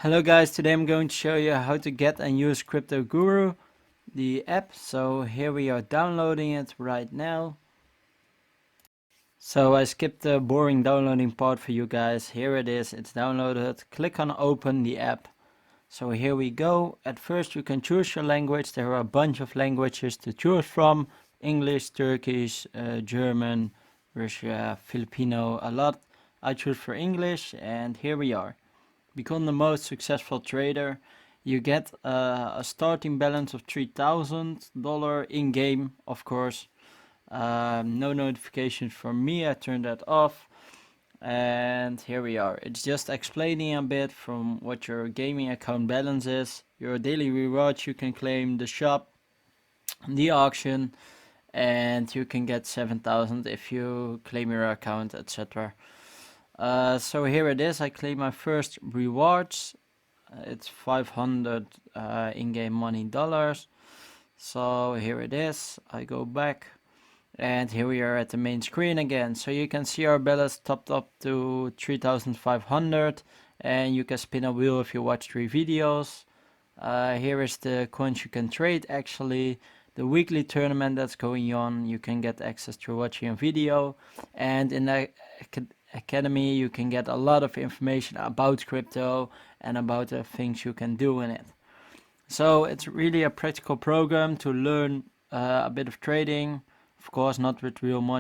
Hello guys, today I'm going to show you how to get and use CryptoGuru, the app. So here we are downloading it right now. So I skipped the boring downloading part for you guys. Here it is, it's downloaded. Click on open the app. So here we go. At first you can choose your language. There are a bunch of languages to choose from. English, Turkish, German, Russia, Filipino, a lot. I choose for English and here we are. Become the most successful trader. You get a starting balance of $3,000 in game, of course. No notifications from me, I turned that off. And here we are. It's just explaining a bit from what your gaming account balance is. Your daily rewards you can claim, the shop, the auction, and you can get 7,000 if you claim your account, etc. So here it is. I claim my first rewards. It's 500 in-game money dollars. So here it is. I go back and here we are at the main screen again. So you can see our balance topped up to 3,500 and you can spin a wheel if you watch 3 videos. Here is the coins you can trade actually. The weekly tournament that's going on, you can get access to watching a video, and in the academy you can get a lot of information about crypto and about the things you can do in it. So it's really a practical program to learn a bit of trading, of course not with real money.